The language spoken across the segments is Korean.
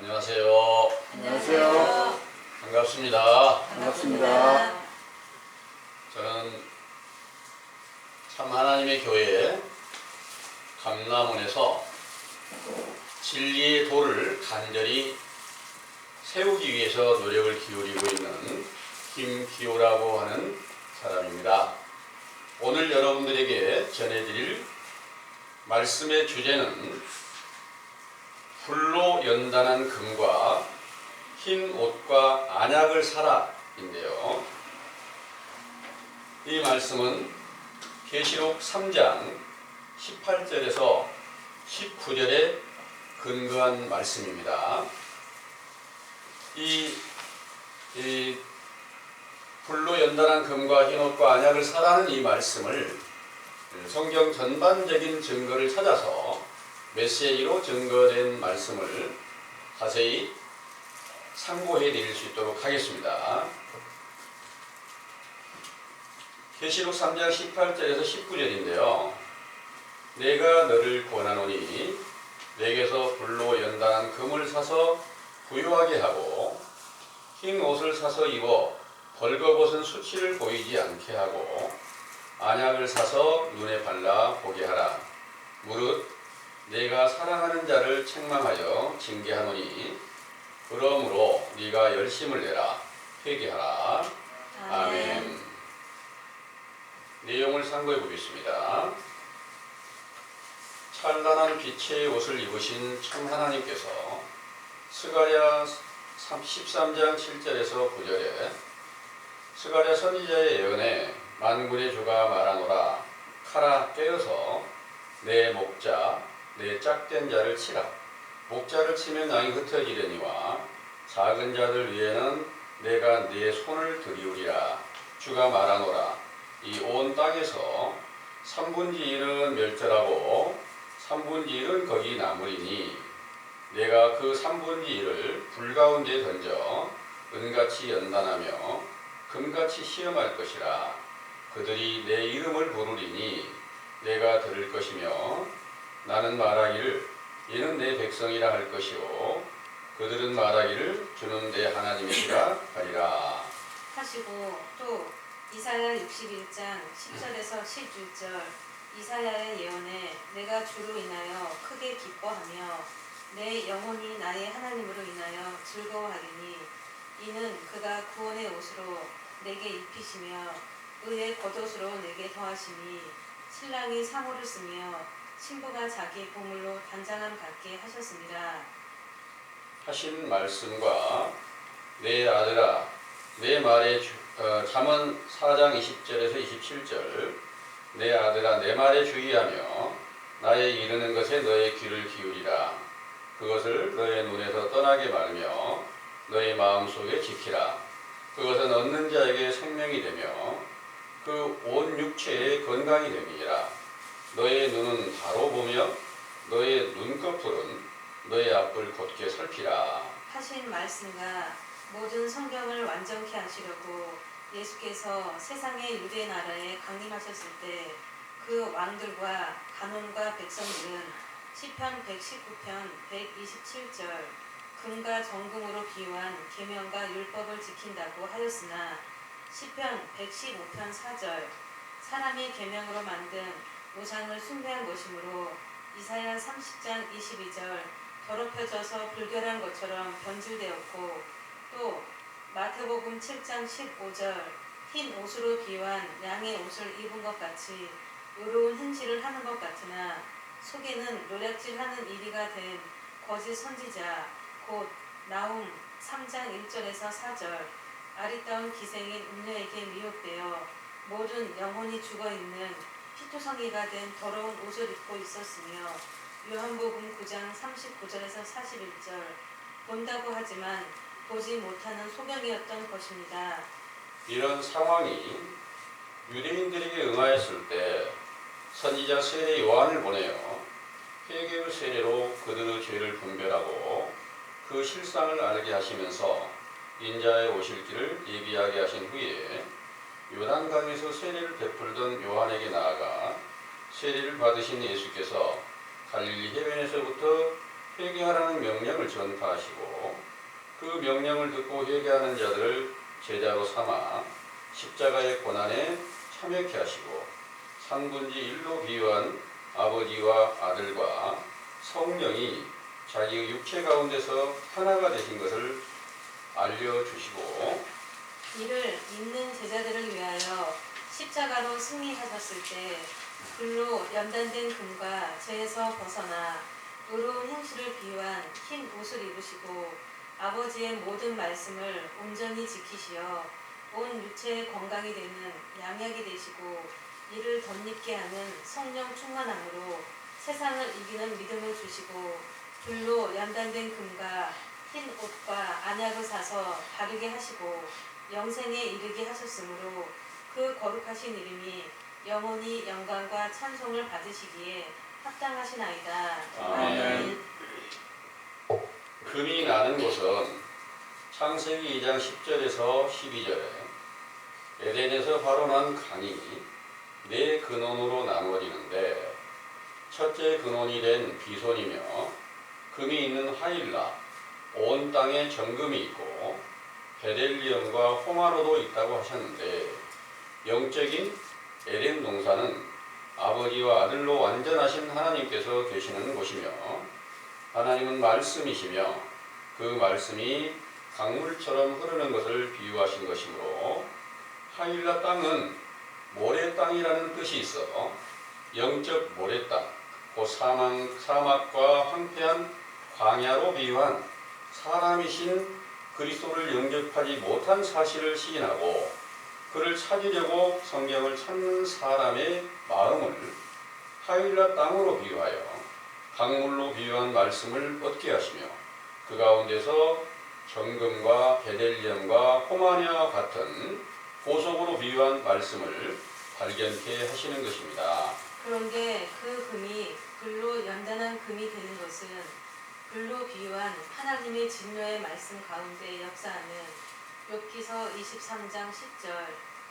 안녕하세요. 안녕하세요. 반갑습니다. 반갑습니다. 저는 참 하나님의 교회 감남원에서 진리의 도를 간절히 세우기 위해서 노력을 기울이고 있는 김기호라고 하는 사람입니다. 오늘 여러분들에게 전해드릴 말씀의 주제는 불로 연단한 금과 흰 옷과 안약을 사라 인데요. 이 말씀은 계시록 3장 18절에서 19절에 근거한 말씀입니다. 이 불로 연단한 금과 흰 옷과 안약을 사라는 이 말씀을 성경 전반적인 증거를 찾아서 메시지로 증거된 말씀을 자세히 참고해 드릴 수 있도록 하겠습니다. 계시록 3장 18절에서 19절인데요. 내가 너를 권하노니 내게서 불로 연단한 금을 사서 부유하게 하고 흰 옷을 사서 입어 벌거벗은 수치를 보이지 않게 하고 안약을 사서 눈에 발라 보게 하라. 무릇 내가 사랑하는 자를 책망하여 징계하노니 그러므로 네가 열심을 내라. 회개하라. 아멘. 내용을 참고해 보겠습니다. 찬란한 빛의 옷을 입으신 참 하나님께서 스가랴 13장 7절에서 9절에 스가랴 선지자의 예언에 만군의 주가 말하노라. 칼아 깨어서 내 목자 내 짝된 자를 치라. 목자를 치면 양이 흩어지려니와 작은 자들 위에는 내가 네 손을 들이우리라. 주가 말하노라. 이 온 땅에서 3분의 1은 멸절하고 3분의 1은 거기 남으리니 내가 그 3분의 1을 불 가운데 던져 은같이 연단하며 금같이 시험할 것이라. 그들이 내 이름을 부르리니 내가 들을 것이며 나는 말하기를 이는 내 백성이라 할 것이요 그들은 말하기를 주는 내 하나님이시라 하리라 하시고 또 이사야 61장 10절에서 11절 이사야의 예언에 내가 주로 인하여 크게 기뻐하며 내 영혼이 나의 하나님으로 인하여 즐거워하리니 이는 그가 구원의 옷으로 내게 입히시며 의의 겉옷으로 내게 더하시니 신랑이 사모를 쓰며 신부가 자기 보물로 단장함 같게 하셨습니다. 하신 말씀과 내 아들아 내 말에 잠언 4장 20절에서 27절 내 아들아 내 말에 주의하며 나의 이르는 것에 너의 귀를 기울이라. 그것을 너의 눈에서 떠나게 말며 너의 마음속에 지키라. 그것은 얻는 자에게 생명이 되며 그 온 육체의 건강이 됨이니라. 너의 눈은 바로 보며 너의 눈꺼풀은 너의 앞을 곧게 살피라. 하신 말씀과 모든 성경을 완전케 하시려고 예수께서 세상의 유대 나라에 강림하셨을 때 그 왕들과 간원과 백성들은 시편 119편 127절 금과 정금으로 비유한 계명과 율법을 지킨다고 하였으나 시편 115편 4절 사람이 계명으로 만든 우상을 숭배한 것이므로 이사야 30장 22절 더럽혀져서 불결한 것처럼 변질되었고 또 마태복음 7장 15절 흰 옷으로 비유한 양의 옷을 입은 것 같이 의로운 행실을 하는 것 같으나 속에는 노략질하는 이리가 된 거짓 선지자 곧 나훔 3장 1절에서 4절 아리따운 기생인 음녀에게 미혹되어 모든 영혼이 죽어있는 피투성이가 된 더러운 옷을 입고 있었으며 요한복음 9장 39절에서 41절 본다고 하지만 보지 못하는 소경이었던 것입니다. 이런 상황이 유대인들에게 응하였을 때 선지자 세례 요한을 보내어 회개의 세례로 그들의 죄를 분별하고 그 실상을 알게 하시면서 인자의 오실 길을 예비하게 하신 후에 요단강에서 세례를 베풀던 요한에게 나아가 세례를 받으신 예수께서 갈릴리 해변에서부터 회개하라는 명령을 전파하시고 그 명령을 듣고 회개하는 자들을 제자로 삼아 십자가의 고난에 참여케 하시고 삼분지 일로 비유한 아버지와 아들과 성령이 자기의 육체 가운데서 하나가 되신 것을 알려주시고 이를 믿는 제자들을 위하여 십자가로 승리하셨을 때 불로 연단된 금과 죄에서 벗어나 의로운 행실을 비유한 흰 옷을 입으시고 아버지의 모든 말씀을 온전히 지키시어 온 육체의 건강이 되는 양약이 되시고 이를 덧입게 하는 성령 충만함으로 세상을 이기는 믿음을 주시고 불로 연단된 금과 흰 옷과 안약을 사서 바르게 하시고 영생에 이르게 하셨으므로 그 거룩하신 이름이 영원히 영광과 찬송을 받으시기에 합당하시나이다. 아멘. 금이 나는 곳은 창세기 2장 10절에서 12절에 에덴에서 바로 난 강이 네 근원으로 나누어지는데 첫째 근원이 된 비손이며 금이 있는 하일라 온 땅에 정금이 있고 베델리엄과 호마로도 있다고 하셨는데 영적인 에덴 동산은 아버지와 아들로 완전하신 하나님께서 계시는 곳이며 하나님은 말씀이시며 그 말씀이 강물처럼 흐르는 것을 비유하신 것이므로 하일라 땅은 모래 땅이라는 뜻이 있어 영적 모래 땅, 곧 사막과 황폐한 광야로 비유한 사람이신 그리스도를 영접하지 못한 사실을 시인하고 그를 찾으려고 성경을 찾는 사람의 마음을 하일라 땅으로 비유하여 강물로 비유한 말씀을 얻게 하시며 그 가운데서 정금과 베델리엄과 호마니아와 같은 보석으로 비유한 말씀을 발견케 하시는 것입니다. 그런데 그 금이 불로 연단한 금이 되는 것은 불로 비유한 하나님의 진노의 말씀 가운데 역사하는 욥기서 23장 10절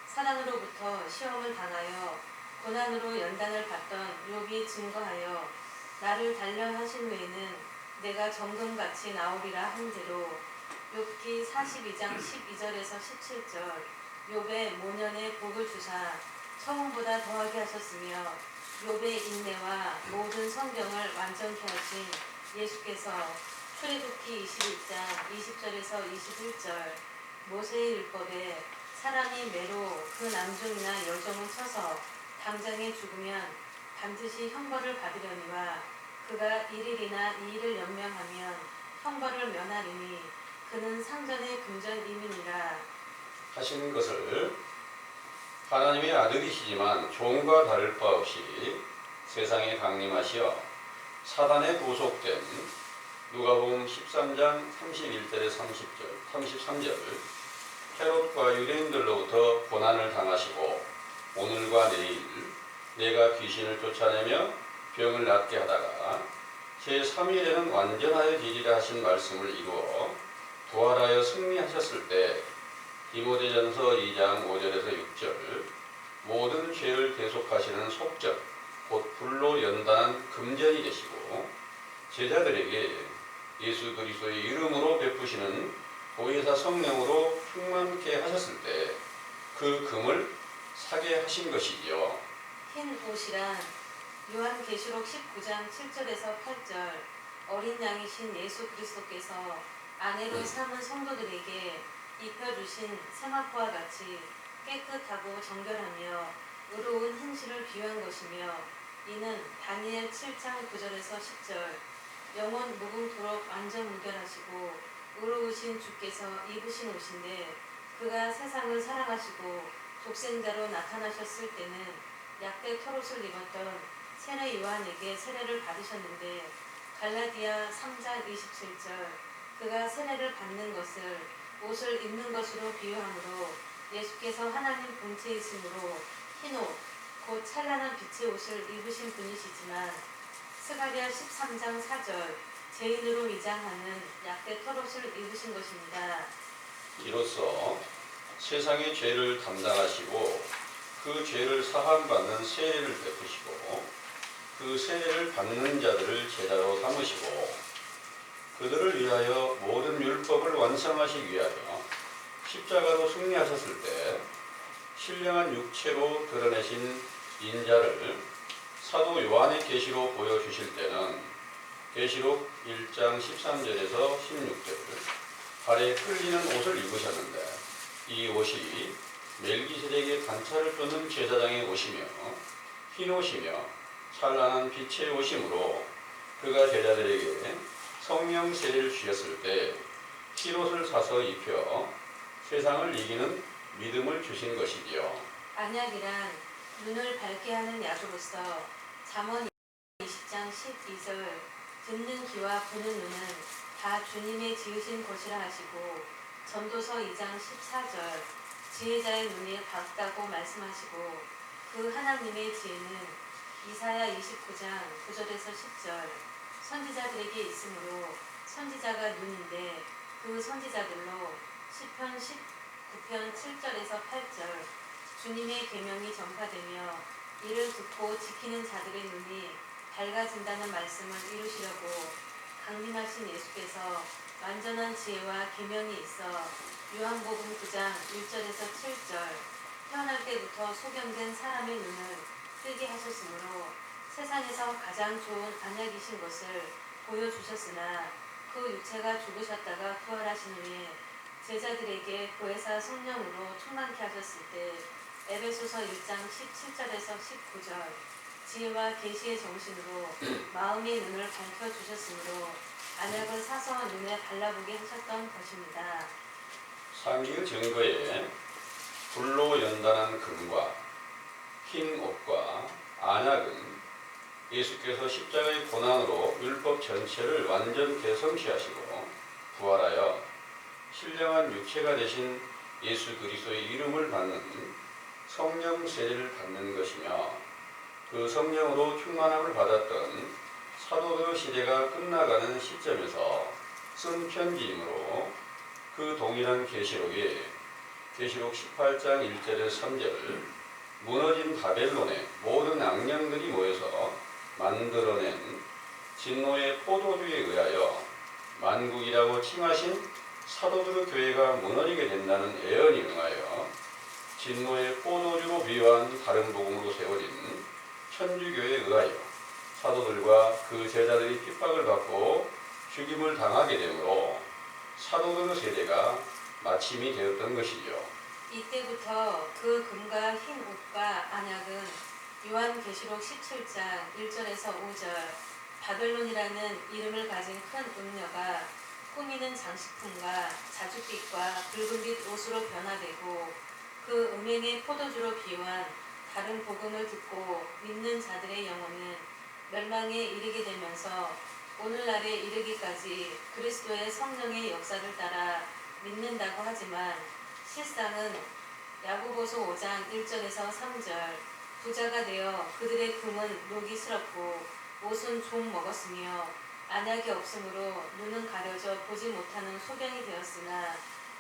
사단으로부터 시험을 당하여 고난으로 연단을 받던 욥이 증거하여 나를 단련하신 후에는 내가 정금같이 나오리라 한 대로 욥기 42장 12절에서 17절 욥의 모년의 복을 주사 처음보다 더하게 하셨으며 욥의 인내와 모든 성경을 완전케 하신 예수께서 출애굽기 21장 20절에서 21절 모세의 율법에 사람이 매로 그 남종이나 여종을 쳐서 당장에 죽으면 반드시 형벌을 받으려니와 그가 1일이나 2일을 연명하면 형벌을 면하리니 그는 상전의 금전 이민이라 하신 것을 하나님의 아들이시지만 종과 다를 바 없이 세상에 강림하시어 사단에 도속된 누가복음 13장 31절에 30절, 33절 헤롯과 유대인들로부터 고난을 당하시고 오늘과 내일 내가 귀신을 쫓아내며 병을 낫게 하다가 제3일에는 완전하여 되리라 하신 말씀을 이루어 부활하여 승리하셨을 때 디모데전서 2장 5절에서 6절 모든 죄를 대속하시는 속적 곧 불로 연단한 금전이 되시고 제자들에게 예수 그리스도의 이름으로 베푸시는 보혜사 성령으로 충만케 하셨을 때 그 금을 사게 하신 것이지요. 흰 옷이란 요한계시록 19장 7절에서 8절 어린 양이신 예수 그리스도께서 아내로 삼은 성도들에게 입혀주신 세마포와 같이 깨끗하고 정결하며 의로운 행실을 비유한 것이며 이는 다니엘 7장 9절에서 10절 영원 무궁토록 완전 무결하시고 의로우신 주께서 입으신 옷인데 그가 세상을 사랑하시고 독생자로 나타나셨을 때는 약대 털옷을 입었던 세례 요한에게 세례를 받으셨는데 갈라디아 3장 27절 그가 세례를 받는 것을 옷을 입는 것으로 비유하므로 예수께서 하나님 본체이심으로 흰옷 곧 찬란한 빛의 옷을 입으신 분이시지만 스가랴 13장 4절 죄인으로 위장하는 약대 털옷을 입으신 것입니다. 이로써 세상의 죄를 담당하시고 그 죄를 사함받는 세례를 베푸시고 그 세례를 받는 자들을 제자로 삼으시고 그들을 위하여 모든 율법을 완성하시기 위하여 십자가로 승리하셨을 때 신령한 육체로 드러내신 인자를 사도 요한의 계시로 보여주실 때는 계시록 1장 13절에서 16절 발에 끌리는 옷을 입으셨는데 이 옷이 멜기세덱의 관찰을 쫓는 제사장의 옷이며 흰 옷이며 찬란한 빛의 옷이므로 그가 제자들에게 성령 세례를 주셨을 때 흰옷을 사서 입혀 세상을 이기는 믿음을 주신 것이지요. 안약이란 눈을 밝게 하는 약으로서 잠언 20장 12절 듣는 귀와 보는 눈은 다 주님의 지으신 것이라 하시고 전도서 2장 14절 지혜자의 눈이 밝다고 말씀하시고 그 하나님의 지혜는 이사야 29장 9절에서 10절 선지자들에게 있으므로 선지자가 눈인데 그 선지자들로 시편 19편 7절에서 8절 주님의 계명이 전파되며 이를 듣고 지키는 자들의 눈이 밝아진다는 말씀을 이루시려고 강림하신 예수께서 완전한 지혜와 계명이 있어 요한복음 9장 1절에서 7절 태어날 때부터 소경된 사람의 눈을 뜨게 하셨으므로 세상에서 가장 좋은 안약이신 것을 보여주셨으나 그 육체가 죽으셨다가 부활하신 후에 제자들에게 보혜사 성령으로 충만케 하셨을 때 에베소서 1장 17절에서 19절 지혜와 계시의 정신으로 마음의 눈을 밝혀주셨으므로 안약을 사서 눈에 발라보게 하셨던 것입니다. 상기의 증거에 불로 연단한 금과 흰 옷과 안약은 예수께서 십자가의 고난으로 율법 전체를 완전케 성취하시고 부활하여 신령한 육체가 되신 예수 그리스도의 이름을 받는 성령 세례를 받는 것이며 그 성령으로 충만함을 받았던 사도들 시대가 끝나가는 시점에서 쓴 편지이므로 그 동일한 계시록이 계시록 18장 1절에서 3절 무너진 바벨론의 모든 악령들이 모여서 만들어낸 진노의 포도주에 의하여 만국이라고 칭하신 사도들의 교회가 무너지게 된다는 예언이 응하여 진노의 포도주로 비유한 다른 복음으로 세워진 천주교에 의하여 사도들과 그 제자들이 핍박을 받고 죽임을 당하게 되므로 사도들의 세대가 마침이 되었던 것이죠. 이때부터 그 금과 흰 옷과 안약은 요한계시록 17장 1절에서 5절 바벨론이라는 이름을 가진 큰 음녀가 꾸미는 장식품과 자줏빛과 붉은빛 옷으로 변화되고 그 음행의 포도주로 비유한 다른 복음을 듣고 믿는 자들의 영혼은 멸망에 이르게 되면서 오늘날에 이르기까지 그리스도의 성령의 역사를 따라 믿는다고 하지만 실상은 야고보서 5장 1절에서 3절 부자가 되어 그들의 금은 녹이스럽고 옷은 종 먹었으며 안약이 없으므로 눈은 가려져 보지 못하는 소경이 되었으나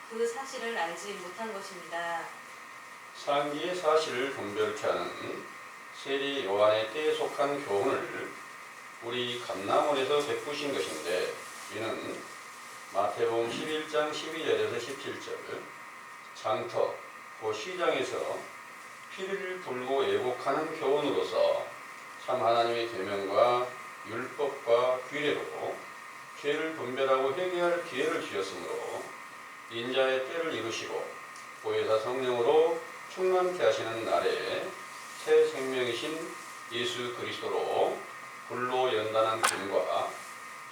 그 사실을 알지 못한 것입니다. 상기의 사실을 분별케 하는 세리 요한의 때에 속한 교훈을 우리 감람원에서 베푸신 것인데 이는 마태복음 11장 12절에서 17절 장터 그 시장에서 피를 불고 애곡하는 교훈으로서 참 하나님의 계명과 율법과 규례로 죄를 분별하고 회개할 기회를 주셨으므로 인자의 때를 이루시고 보혜사 성령으로 충만케 하시는 날에 새 생명이신 예수 그리스도로 불로 연단한 금과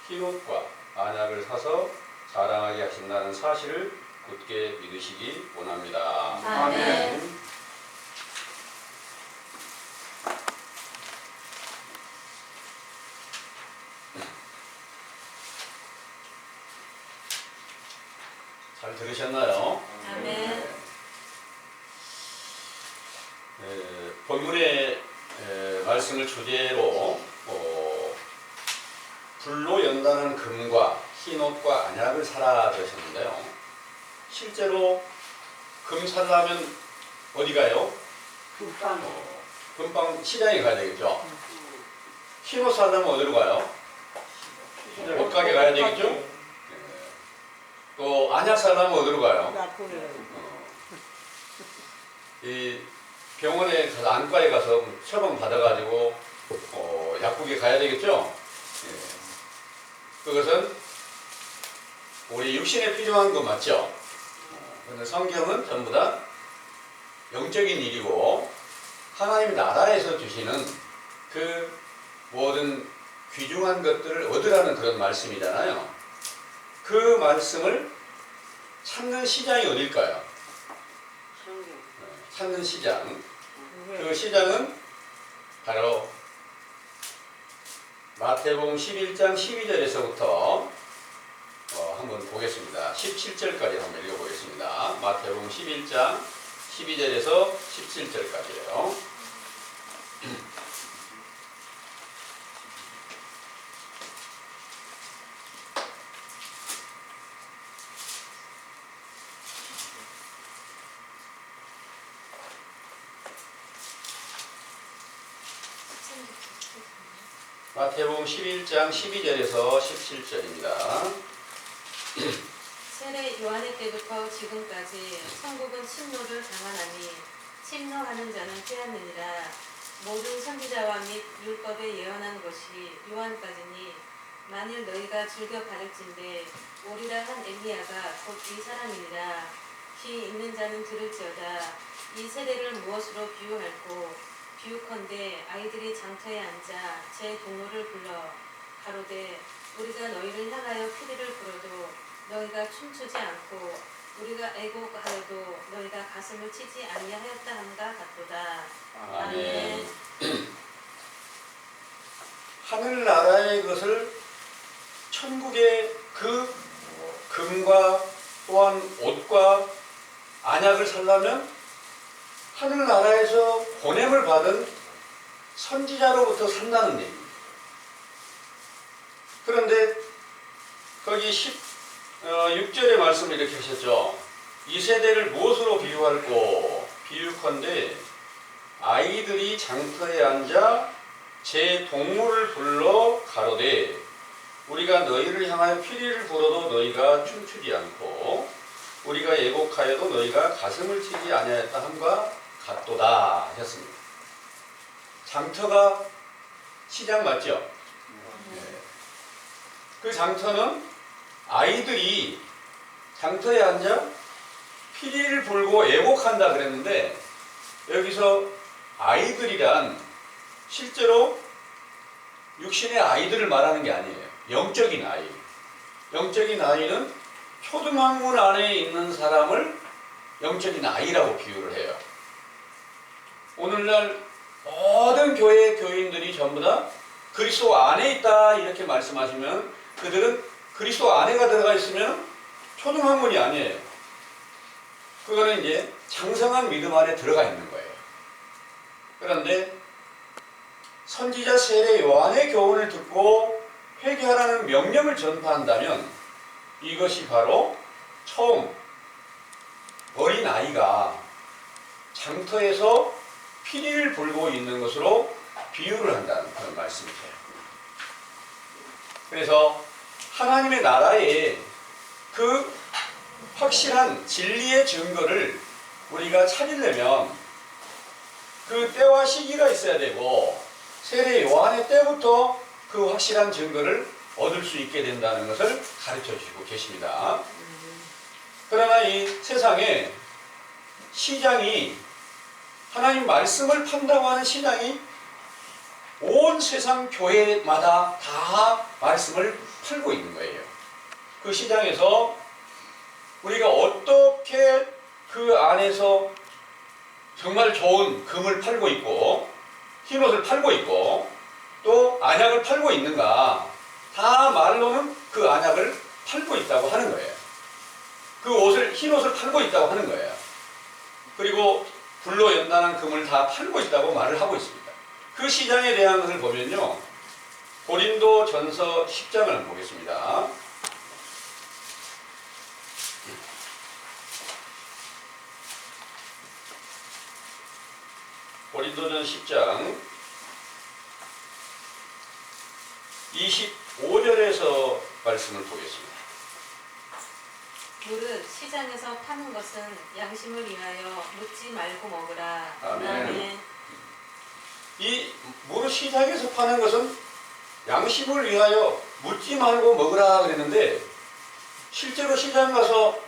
흰옷과 안약을 사서 자랑하게 하신다는 사실을 굳게 믿으시기 원합니다. 아멘. 잘 들으셨나요? 아멘. 본문의 말씀을 주제로 불로 연다는 금과 흰옷과 안약을 사라 그러셨는데요. 실제로 금 사려면 어디 가요? 금방 시장에 가야 되겠죠. 흰옷 사려면 어디로 가요? 옷가게 가야 되겠죠. 뭐 안약 살려면 어디로 가요? 나쁘네. 이 병원에 가서 안과에 가서 처방 받아가지고 약국에 가야 되겠죠? 예. 그것은 우리 육신에 필요한 거 맞죠? 그런데 성경은 전부 다 영적인 일이고 하나님 나라에서 주시는 그 모든 귀중한 것들을 얻으라는 그런 말씀이잖아요. 그 말씀을 찾는 시장이 어딜까요? 찾는 시장. 그 시장은 바로 마태복음 11장 12절에서부터 한번 보겠습니다. 17절까지 한번 읽어보겠습니다. 마태복음 11장 12절에서 17절까지요. 마태복음 11장 12절에서 17절입니다. 세례 요한의 때부터 지금까지 천국은 침노를 당하나니 침노하는 자는 피하느니라. 모든 선지자와 및 율법에 예언한 것이 요한까지니 만일 너희가 즐겨 받을진대 오리라 한 엘리야가 곧 이 사람이니라. 귀 있는 자는 들을지어다. 이 세대를 무엇으로 비유할꼬? 비유컨대 아이들이 장터에 앉아 제 동무를 불러 가로되 우리가 너희를 향하여 피리를 불어도 너희가 춤추지 않고 우리가 애곡하여도 너희가 가슴을 치지 아니하였다 함과 같도다. 아멘. 하늘나라의 것을 천국의 그 금과 또한 옷과 안약을 살려면 하늘나라에서 보냄을 받은 선지자로부터 산다는 얘기입니다. 그런데 거기 6절의 말씀을 이렇게 하셨죠. 이 세대를 무엇으로 비유할꼬? 비유컨대 아이들이 장터에 앉아 제 동물을 불러 가로되 우리가 너희를 향하여 피리를 불어도 너희가 춤추지 않고 우리가 예곡하여도 너희가 가슴을 치지 아니하였다 함과 같도다 하셨습니다. 장터가 시장 맞죠? 네. 그 장터는 아이들이 장터에 앉아 피리를 불고 애곡한다 그랬는데 여기서 아이들이란 실제로 육신의 아이들을 말하는 게 아니에요. 영적인 아이. 영적인 아이는 초등학문 안에 있는 사람을 영적인 아이라고 비유를 해요. 오늘날 모든 교회 교인들이 전부 다 그리스도 안에 있다 이렇게 말씀하시면 그들은 그리스도 안에가 들어가 있으면 초등학문이 아니에요. 그거는 이제 장성한 믿음 안에 들어가 있는 거예요. 그런데 선지자 세례 요한의 교훈을 듣고 회개하라는 명령을 전파한다면 이것이 바로 처음 어린 아이가 장터에서 피리를 불고 있는 것으로 비유를 한다는 그런 말씀이에요. 그래서 하나님의 나라에 그 확실한 진리의 증거를 우리가 찾으려면 그 때와 시기가 있어야 되고 세례 요한의 때부터 그 확실한 증거를 얻을 수 있게 된다는 것을 가르쳐 주시고 계십니다. 그러나 이 세상에 시장이 하나님 말씀을 판다고 하는 시장이 온 세상 교회마다 다 말씀을 팔고 있는 거예요. 그 시장에서 우리가 어떻게 그 안에서 정말 좋은 금을 팔고 있고 흰옷을 팔고 있고 또 안약을 팔고 있는가 다 말로는 그 안약을 팔고 있다고 하는 거예요. 그 옷을 흰옷을 팔고 있다고 하는 거예요. 그리고 불로 연단한 금을 다 팔고 있다고 말을 하고 있습니다. 그 시장에 대한 것을 보면요. 고린도 전서 10장을 한번 보겠습니다. 고린도전 10장 25절에서 말씀을 보겠습니다. 무릇 시장에서 파는 것은 양심을 위하여 묻지 말고 먹으라. 아멘. 이 무릇 시장에서 파는 것은 양심을 위하여 묻지 말고 먹으라 그랬는데, 실제로 시장 가서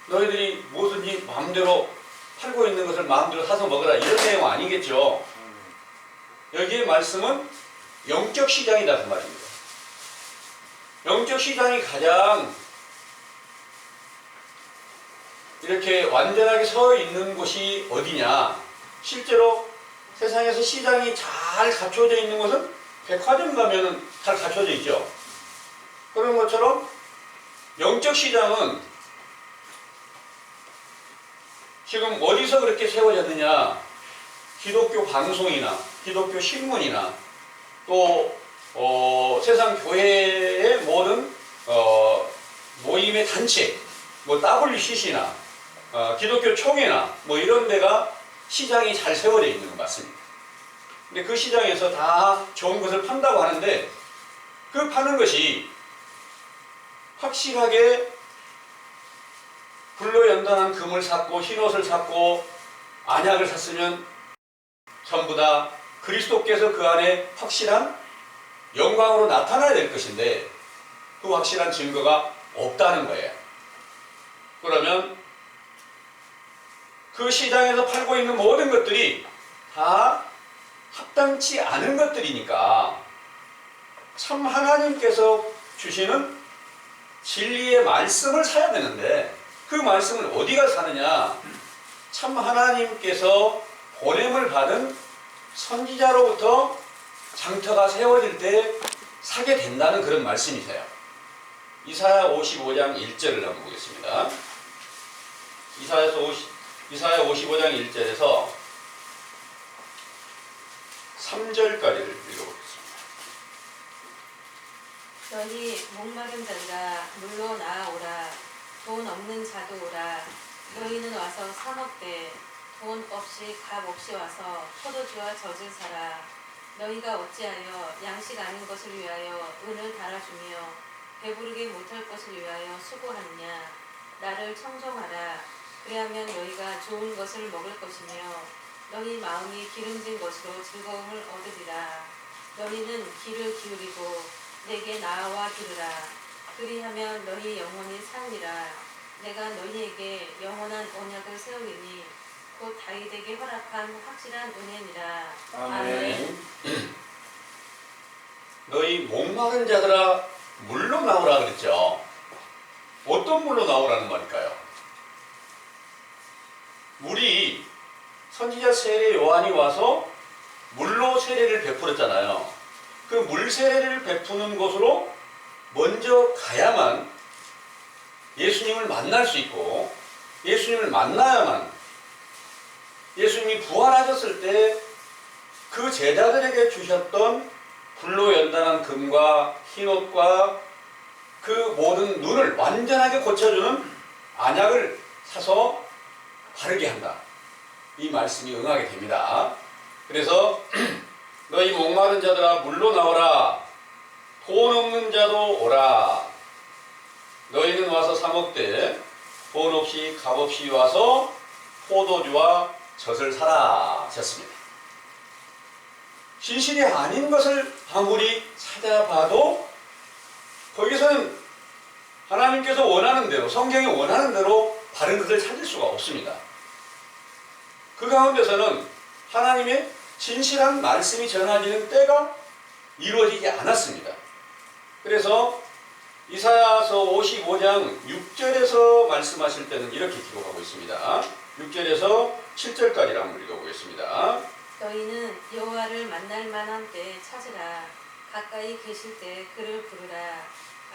너희들이 무엇인지 마음대로 팔고 있는 것을 마음대로 사서 먹으라 이런 내용 아니겠죠. 여기에 말씀은 영적 시장이다 그 말입니다. 영적 시장이 가장 이렇게 완전하게 서 있는 곳이 어디냐? 실제로 세상에서 시장이 잘 갖춰져 있는 곳은 백화점 가면은 잘 갖춰져 있죠. 그런 것처럼 영적 시장은 지금 어디서 그렇게 세워졌느냐? 기독교 방송이나 기독교 신문이나 또 세상 교회의 모든 모임의 단체, 뭐 WCC나 기독교 총회나 뭐 이런 데가 시장이 잘 세워져 있는 것 같습니다. 근데 그 시장에서 다 좋은 것을 판다고 하는데, 그 파는 것이 확실하게 불로 연단한 금을 샀고 흰옷을 샀고 안약을 샀으면 전부 다 그리스도께서 그 안에 확실한 영광으로 나타나야 될 것인데, 그 확실한 증거가 없다는 거예요. 그러면 그 시장에서 팔고 있는 모든 것들이 다 합당치 않은 것들이니까 참 하나님께서 주시는 진리의 말씀을 사야 되는데, 그 말씀을 어디가 사느냐? 참 하나님께서 보냄을 받은 선지자로부터 장터가 세워질 때 사게 된다는 그런 말씀이세요. 이사야 55장 1절을 한번 보겠습니다. 이사야 55장 1절에서 3절까지를 읽어보겠습니다. 너희 목마른 자들아 물로 나아오라. 돈 없는 자도 오라. 너희는 와서 사 먹되 돈 없이 값 없이 와서 포도주와 젖을 사라. 너희가 어찌하여 양식 아닌 것을 위하여 은을 달아주며 배부르게 못할 것을 위하여 수고하느냐. 나를 청종하라. 그리하면 너희가 좋은 것을 먹을 것이며 너희 마음이 기름진 것으로 즐거움을 얻으리라. 너희는 귀를 기울이고 내게 나아와 들으라. 그리하면 너희 영혼이 살리라. 내가 너희에게 영원한 언약을 세우리니 곧 다윗에게 허락한 확실한 은혜니라. 아멘. 너희 목마른 자들아 물로 나오라 그랬죠. 어떤 물로 나오라는 말일까요? 물이 선지자 세례 요한이 와서 물로 세례를 베풀었잖아요. 그 물 세례를 베푸는 곳으로 먼저 가야만 예수님을 만날 수 있고, 예수님을 만나야만 예수님이 부활하셨을 때 그 제자들에게 주셨던 불로 연단한 금과 흰옷과 그 모든 눈을 완전하게 고쳐주는 안약을 사서 바르게 한다. 이 말씀이 응하게 됩니다. 그래서 너희 목마른 자들아 물로 나오라. 돈 없는 자도 오라. 너희는 와서 사 먹되 돈 없이 값 없이 와서 포도주와 젖을 사라 하셨습니다. 진실이 아닌 것을 아무리 찾아봐도 거기서는 하나님께서 원하는 대로, 성경이 원하는 대로 바른 것을 찾을 수가 없습니다. 그 가운데서는 하나님의 진실한 말씀이 전하지는 때가 이루어지지 않았습니다. 그래서 이사야서 55장 6절에서 말씀하실 때는 이렇게 기록하고 있습니다. 6절에서 7절까지를 한번 읽어보겠습니다. 너희는 여호와를 만날 만한 때에 찾으라. 가까이 계실 때 그를 부르라.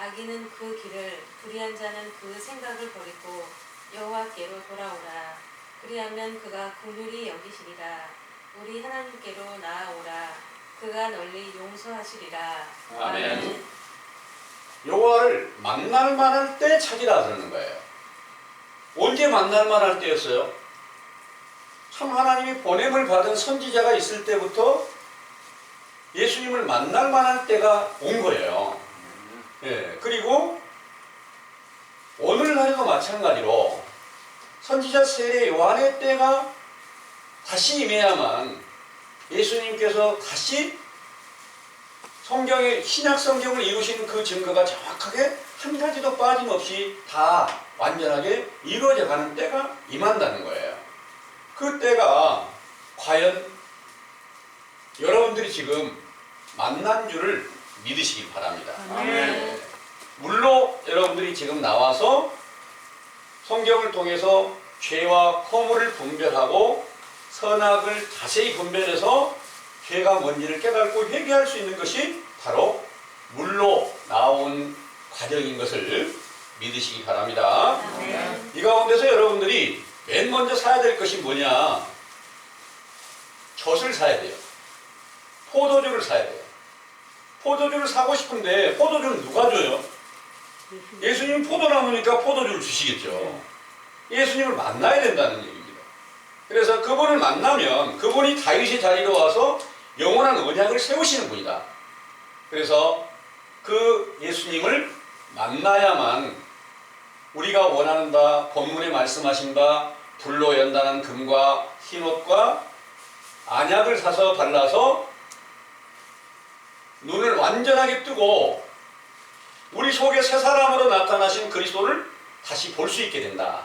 악인은 그 길을, 불의한 자는 그 생각을 버리고 여호와께로 돌아오라. 그리하면 그가 긍휼히 여기시리라. 우리 하나님께로 나아오라. 그가 널리 용서하시리라. 아멘. 여호와를 만날 만할 때 찾으라 그러는 거예요. 언제 만날 만할 때였어요? 참 하나님이 보냄을 받은 선지자가 있을 때부터 예수님을 만날 만할 때가 온 거예요. 예, 그리고 오늘날도 마찬가지로 선지자 세례 요한의 때가 다시 임해야만 예수님께서 다시 성경의 신약 성경을 이루신 그 증거가 정확하게 한 가지도 빠짐없이 다 완전하게 이루어져 가는 때가 임한다는 거예요. 그 때가 과연 여러분들이 지금 만난 줄을 믿으시기 바랍니다. 아멘. 물로 여러분들이 지금 나와서 성경을 통해서 죄와 허물을 분별하고 선악을 자세히 분별해서 죄가 뭔지를 깨닫고 회개할 수 있는 것이 바로 물로 나온 과정인 것을 믿으시기 바랍니다. 아멘. 이 가운데서 여러분들이 맨 먼저 사야 될 것이 뭐냐? 젖을 사야 돼요. 포도주를 사야 돼요. 포도주를 사고 싶은데 포도주는 누가 줘요? 예수님 포도나무니까 포도주를 주시겠죠. 예수님을 만나야 된다는 얘기입니다. 그래서 그분을 만나면 그분이 다윗의 자리로 와서 영원한 언약을 세우시는 분이다. 그래서 그 예수님을 만나야만 우리가 원하는 바, 본문에 말씀하신 바 불로 연단한 금과 흰옷과 안약을 사서 발라서 눈을 완전하게 뜨고 우리 속에 새 사람으로 나타나신 그리스도를 다시 볼 수 있게 된다.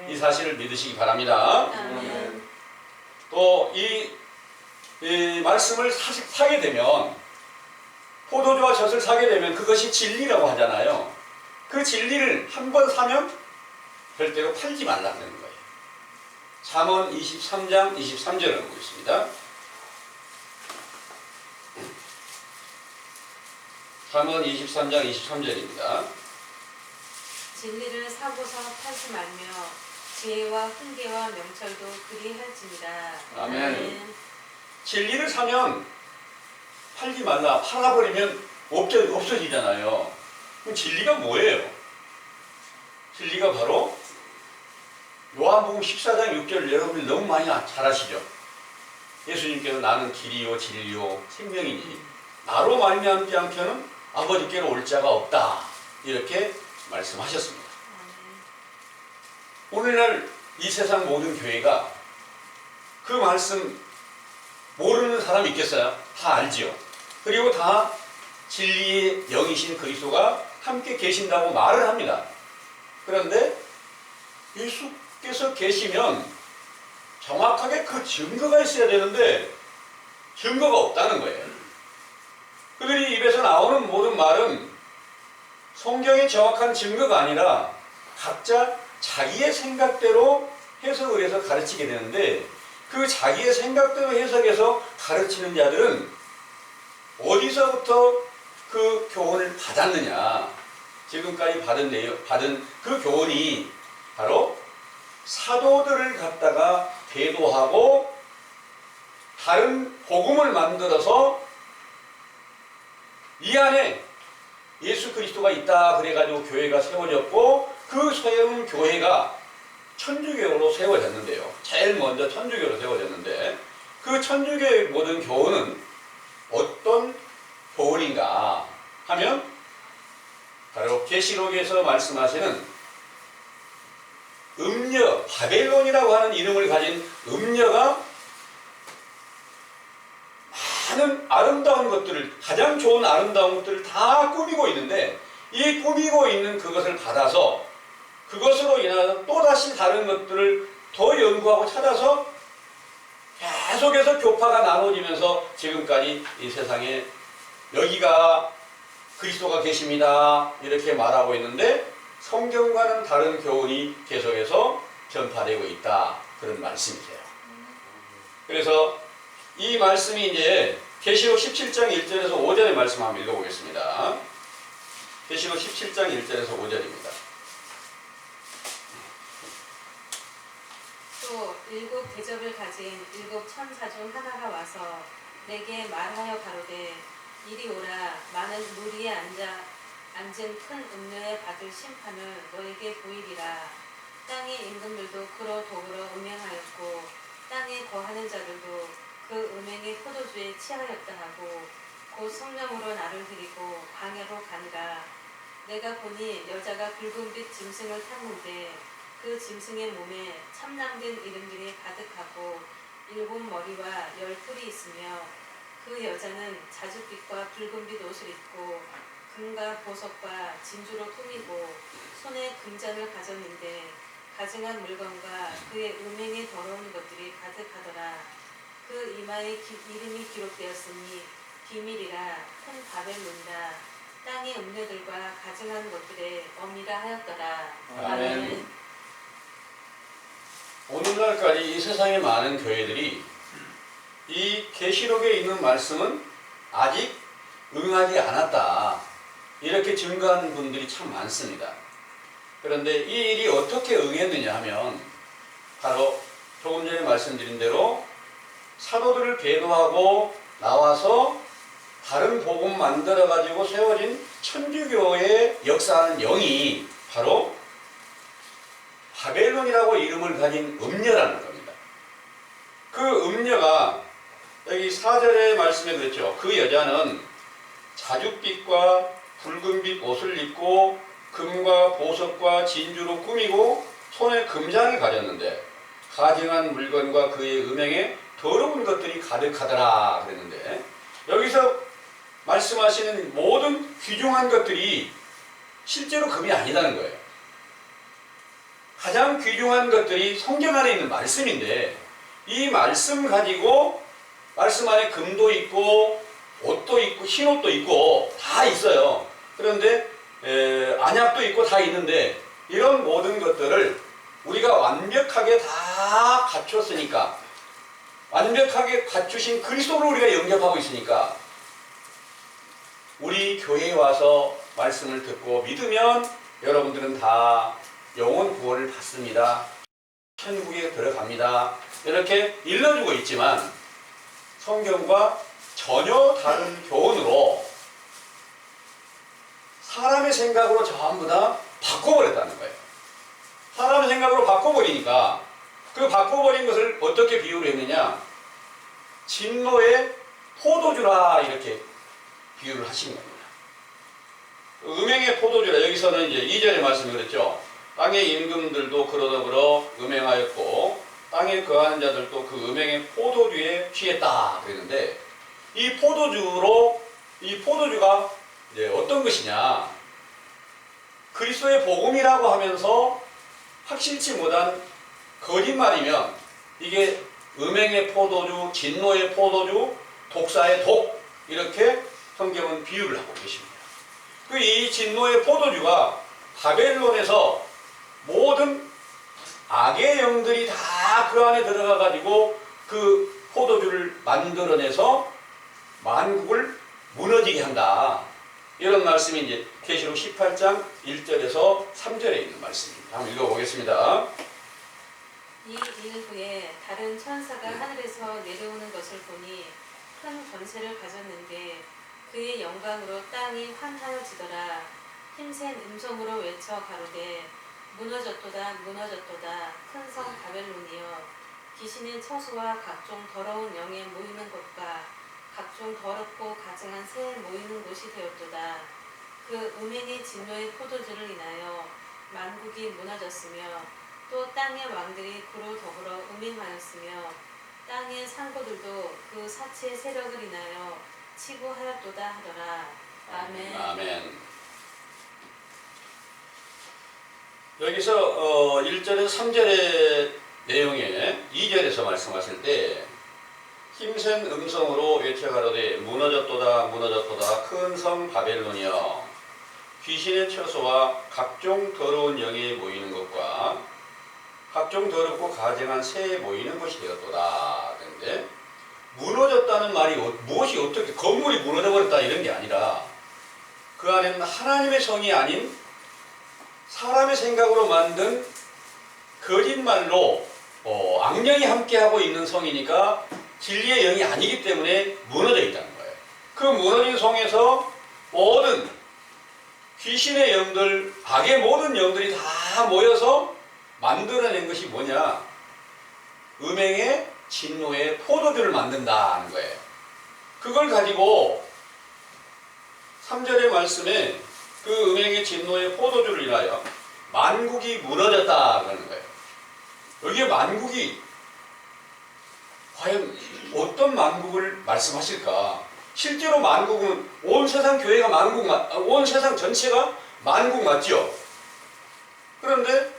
이 사실을 믿으시기 바랍니다. 아멘. 또 이 말씀을 사게 되면 포도주와 젖을 사게 되면 그것이 진리라고 하잖아요. 그 진리를 한 번 사면 절대로 팔지 말라는 거예요. 잠언 23장 23절을 보겠습니다. 잠언 23장 23절입니다. 진리를 사고서 팔지 말며 지혜와 훈계와 명철도 그리할지니라. 아멘. 진리를 사면 팔지 말라. 팔아버리면 없어지잖아요. 그럼 진리가 뭐예요? 진리가 바로 요한복음 14장 6절 여러분들 너무 많이 잘 아시죠? 예수님께서 나는 길이요 진리요 생명이니 나로 말미암지 않고는 아버지께로 올 자가 없다. 이렇게 말씀하셨습니다. 오늘날 이 세상 모든 교회가 그 말씀 모르는 사람이 있겠어요? 다 알지요. 그리고 다 진리의 영이신 그리스도가 함께 계신다고 말을 합니다. 그런데 예수께서 계시면 정확하게 그 증거가 있어야 되는데 증거가 없다는 거예요. 그들이 입에서 나오는 모든 말은 성경의 정확한 증거가 아니라 각자 자기의 생각대로 해석을 해서 가르치게 되는데 그 자기의 생각대로 해석해서 가르치는 자들은 어디서부터 그 교훈을 받았느냐? 지금까지 받은 그 교훈이 바로 사도들을 갖다가 대도하고 다른 복음을 만들어서 이 안에 예수 그리스도가 있다 그래가지고 교회가 세워졌고 그 세운 교회가 천주교로 세워졌는데요. 제일 먼저 천주교로 세워졌는데 그 천주교의 모든 교훈은 어떤 교훈인가 하면 바로 계시록에서 말씀하시는 음녀, 바벨론이라고 하는 이름을 가진 음녀가 많은 아름다운 것들을, 가장 좋은 아름다운 것들을 다 꾸미고 있는데 이 꾸미고 있는 그것을 받아서 그것으로 인하여 또다시 다른 것들을 더 연구하고 찾아서 계속해서 교파가 나눠지면서 지금까지 이 세상에 여기가 그리스도가 계십니다 이렇게 말하고 있는데 성경과는 다른 교훈이 계속해서 전파되고 있다 그런 말씀이세요. 그래서 이 말씀이 이제 계시록 17장 1절에서 5절의 말씀 한번 읽어보겠습니다. 계시록 17장 1절에서 5절입니다. 또 일곱 대접을 가진 일곱 천사 중 하나가 와서 내게 말하여 가로되 이리 오라. 많은 무리에 앉은 큰 음녀에 받을 심판을 너에게 보이리라. 땅의 임금들도 그로 더불어 음행하였고 땅에 거하는 자들도 그 음행의 포도주에 취하였다 하고 곧 성령으로 나를 드리고 광야로 가니라. 내가 보니 여자가 붉은빛 짐승을 탔는데 그 짐승의 몸에 참남된 이름들이 가득하고 7 머리와 10 뿔이 있으며 그 여자는 자줏빛과 붉은빛 옷을 입고 금과 보석과 진주로 꾸미고 손에 금잔을 가졌는데 가증한 물건과 그의 음행에 더러운 것들이 가득하더라. 그 이마에 이름이 기록되었으니 비밀이라 큰 바벨론이라 땅의 음녀들과 가증한 것들의 어미라 하였더라. 아멘. 오늘날까지 이 세상의 많은 교회들이 이 계시록에 있는 말씀은 아직 응하지 않았다, 이렇게 증거하는 분들이 참 많습니다. 그런데 이 일이 어떻게 응했느냐 하면 바로 조금 전에 말씀드린 대로 사도들을 배도하고 나와서 다른 복음 만들어 가지고 세워진 천주교의 역사하는 영이 바로 바벨론이라고 이름을 가진 음녀라는 겁니다. 그 음녀가 여기 4절의 말씀에 그랬죠. 그 여자는 자줏빛과 붉은빛 옷을 입고 금과 보석과 진주로 꾸미고 손에 금장이 가졌는데 가증한 물건과 그의 음행에 더러운 것들이 가득하더라 그랬는데, 여기서 말씀하시는 모든 귀중한 것들이 실제로 금이 아니라는 거예요. 가장 귀중한 것들이 성경 안에 있는 말씀인데, 이 말씀 가지고 말씀 안에 금도 있고 옷도 있고 흰옷도 있고 다 있어요. 그런데 안약도 있고 다 있는데 이런 모든 것들을 우리가 완벽하게 다 갖췄으니까, 완벽하게 갖추신 그리스도로 우리가 영접하고 있으니까 우리 교회에 와서 말씀을 듣고 믿으면 여러분들은 다 영혼 구원을 받습니다. 천국에 들어갑니다. 이렇게 일러주고 있지만 성경과 전혀 다른 교훈으로 사람의 생각으로 전부 다 바꿔버렸다는 거예요. 사람의 생각으로 바꿔버리니까 그 바꿔버린 것을 어떻게 비유를 했느냐, 진노의 포도주라 이렇게 비유를 하신 겁니다. 음행의 포도주라, 여기서는 이제 2절의 말씀이 그랬죠. 땅의 임금들도 그러더불어 음행하였고 땅에 거하는 자들도 그 음행의 포도주에 취했다 그랬는데, 이 포도주가 이제 어떤 것이냐, 그리스도의 복음이라고 하면서 확실치 못한 거짓말이면 이게 음행의 포도주, 진노의 포도주, 독사의 독, 이렇게 성경은 비유를 하고 계십니다. 이 진노의 포도주가 바벨론에서 모든 악의 영들이 다 그 안에 들어가 가지고 그 포도주를 만들어내서 만국을 무너지게 한다, 이런 말씀이 이제 계시록 18장 1절에서 3절에 있는 말씀입니다. 한번 읽어보겠습니다. 이 일 후에 다른 천사가 하늘에서 내려오는 것을 보니 큰 권세를 가졌는데 그의 영광으로 땅이 환하여지더라. 힘센 음성으로 외쳐 가로되 무너졌도다 무너졌도다 큰 성 바벨론이여, 귀신의 처소와 각종 더러운 영에 모이는 곳과 각종 더럽고 가증한 새에 모이는 곳이 되었도다. 그 음행의 진노의 포도주를 인하여 만국이 무너졌으며 또 땅의 왕들이 그로 더불어 음행하였으며 땅의 상고들도 그 사치의 세력을 인하여 치부하였도다 하더라. 아멘. 아멘. 여기서 1절에서 3절의 내용에 2절에서 말씀하실 때 힘센 음성으로 외쳐가로되 무너졌도다 무너졌도다 큰 성 바벨론이여, 귀신의 처소와 각종 더러운 영에 모이는 것과 각종 더럽고 가증한 새에 모이는 것이 되었도다. 그런데 무너졌다는 말이 무엇이 어떻게 건물이 무너져 버렸다 이런 게 아니라 그 안에는 하나님의 성이 아닌 사람의 생각으로 만든 거짓말로 악령이 함께하고 있는 성이니까 진리의 영이 아니기 때문에 무너져 있다는 거예요. 그 무너진 성에서 모든 귀신의 영들, 악의 모든 영들이 다 모여서 만들어낸 것이 뭐냐, 음행의 진노의 포도주를 만든다는 거예요. 그걸 가지고 3절의 말씀에 그 음행의 진노의 포도주를 인하여 만국이 무너졌다 그러는 거예요. 여기에 만국이 과연 어떤 만국을 말씀하실까? 실제로 만국은 온 세상 교회가 온 세상 전체가 만국 맞죠? 그런데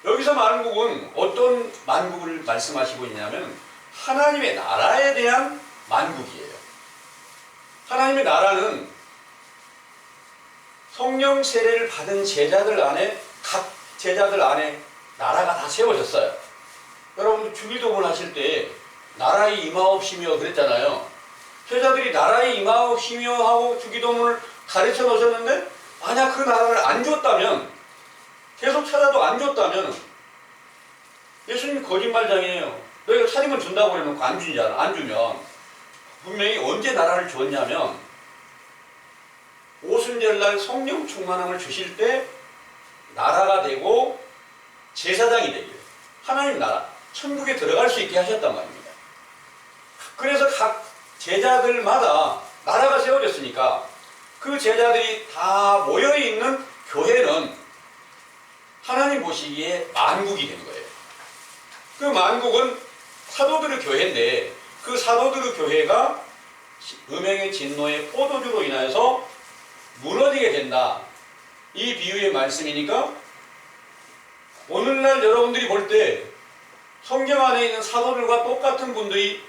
여기서 만국은 어떤 만국을 말씀하시고 있냐면 하나님의 나라에 대한 만국이에요. 하나님의 나라는 성령 세례를 받은 제자들 안에 각 제자들 안에 나라가 다 세워졌어요. 여러분 주기도문 하실 때 나라에 임하옵시며 그랬잖아요. 제자들이 나라에 임하옵시며 하고 주기도문을 가르쳐 놓으셨는데 만약 그 나라를 안 줬다면 계속 찾아도 안 줬다면 예수님 거짓말장이에요. 너희가 차림을 준다고 그래놓고 안 주잖아. 안 주면 분명히 언제 나라를 줬냐면 오순절날 성령 충만함을 주실 때 나라가 되고 제사장이 되기를 하나님 나라 천국에 들어갈 수 있게 하셨단 말입니다. 그래서 각 제자들마다 나라가 세워졌으니까 그 제자들이 다 모여있는 교회는 하나님 보시기에 만국이 된 거예요. 그 만국은 사도들의 교회인데 그 사도들의 교회가 음행의 진노의 포도주로 인하여서 무너지게 된다. 이 비유의 말씀이니까 오늘날 여러분들이 볼 때 성경 안에 있는 사도들과 똑같은 분들이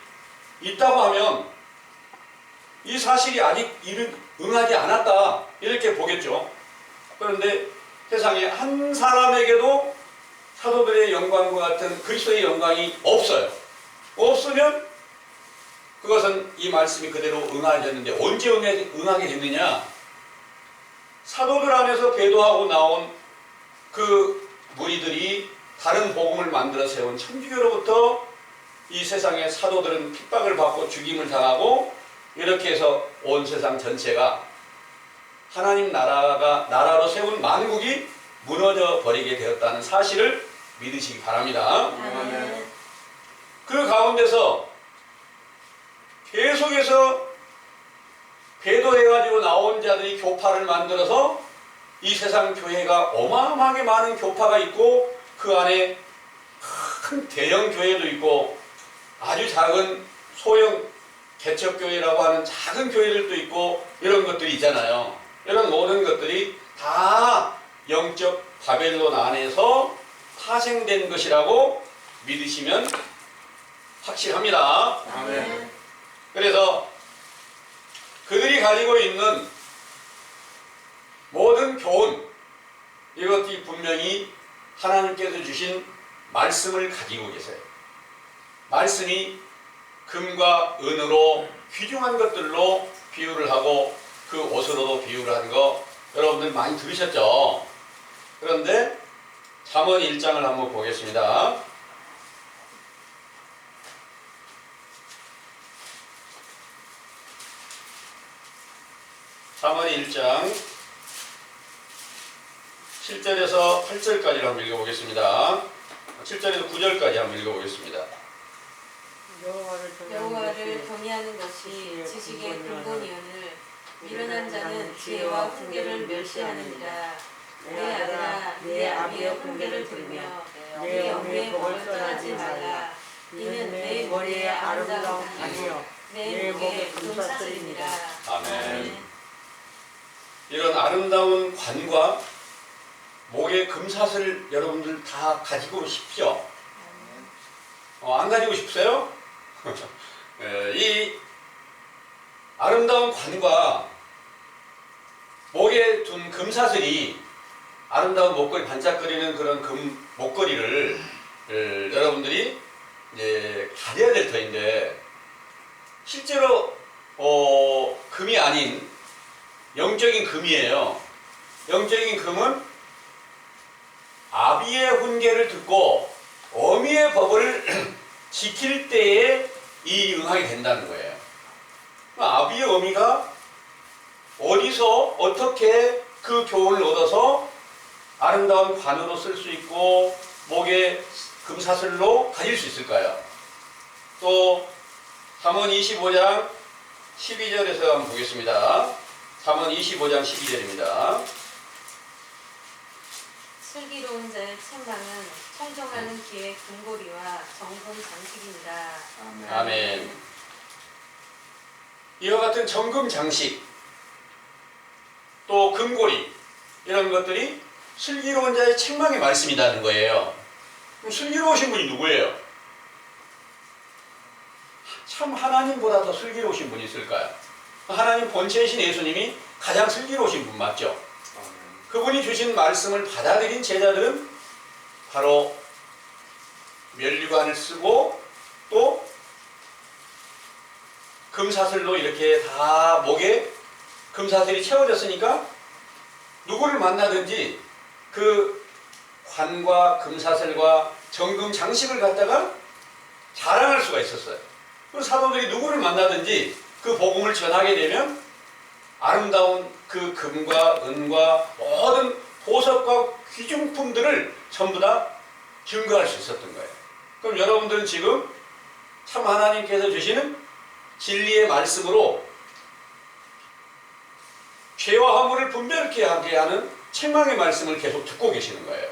있다고 하면 이 사실이 아직 응하지 않았다 이렇게 보겠죠. 그런데 세상에 한 사람에게도 사도들의 영광과 같은 그리스도의 영광이 없어요. 없으면 그것은 이 말씀이 그대로 응하졌는데 언제 응하게 됐느냐? 사도들 안에서 배도하고 나온 그 무리들이 다른 복음을 만들어 세운 천주교로부터 이 세상의 사도들은 핍박을 받고 죽임을 당하고 이렇게 해서 온 세상 전체가 하나님 나라로 세운 만국이 무너져 버리게 되었다는 사실을 믿으시기 바랍니다. 아멘. 그 가운데서 계속해서 배도해가지고 나온 자들이 교파를 만들어서 이 세상 교회가 어마어마하게 많은 교파가 있고 그 안에 큰 대형 교회도 있고 아주 작은 소형 개척교회라고 하는 작은 교회들도 있고 이런 것들이 있잖아요. 이런 모든 것들이 다 영적 바벨론 안에서 파생된 것이라고 믿으시면 확실합니다. 아멘. 그래서 그들이 가지고 있는 모든 교훈 이것이 분명히 하나님께서 주신 말씀을 가지고 계세요. 말씀이 금과 은으로 귀중한 것들로 비유를 하고 그 옷으로도 비유를 한 거 여러분들 많이 들으셨죠? 그런데 잠언 1장을 한번 보겠습니다. 잠언 1장 7절에서 8절까지를 한번 읽어보겠습니다. 7절에서 9절까지 한번 읽어보겠습니다. 여호와를 경외하는 것이 지식의 근본이오늘 미련한 자는 지혜와 훈계를 멸시하느니라. 내 아들아 내 아비의 훈계를 들으며 내 어머니의 법을 떠나지 말라. 이는 내 머리에 아름다운 관이요 내 목에 금사슬이니라. 아멘. 이런 아름다운 관과 목의 금사슬을 여러분들 다 가지고 싶죠? 안 가지고 싶으세요? 이 아름다운 관과 목에 둔 금사슬이 아름다운 목걸이 반짝거리는 그런 금 목걸이를 여러분들이 이제 가져야 될 터인데 실제로 금이 아닌 영적인 금이에요. 영적인 금은 아비의 훈계를 듣고 어미의 법을 지킬 때에 이 응하게 된다는 거예요. 아비의 어미가 어디서 어떻게 그 교훈을 얻어서 아름다운 관으로 쓸 수 있고 목에 금사슬로 가질 수 있을까요? 또 잠언 25장 12절에서 한번 보겠습니다. 잠언 25장 12절입니다. 슬기로운 자의 책망은 청정하는 귀의 금고리와 정금 장식입니다. 아멘. 이와 같은 정금 장식, 또 금고리, 이런 것들이 슬기로운 자의 책망의 말씀이라는 거예요. 그럼 슬기로우신 분이 누구예요? 참 하나님보다 더 슬기로우신 분이 있을까요? 하나님 본체이신 예수님이 가장 슬기로우신 분 맞죠? 그분이 주신 말씀을 받아들인 제자들은 바로 면류관을 쓰고 또 금사슬로 이렇게 다 목에 금사슬이 채워졌으니까 누구를 만나든지 그 관과 금사슬과 정금 장식을 갖다가 자랑할 수가 있었어요. 그 사도들이 누구를 만나든지 그 복음을 전하게 되면 아름다운 그 금과 은과 모든 보석과 귀중품들을 전부 다 증거할 수 있었던 거예요. 그럼 여러분들은 지금 참 하나님께서 주시는 진리의 말씀으로 죄와 허물을 분별케 하게 하는 책망의 말씀을 계속 듣고 계시는 거예요.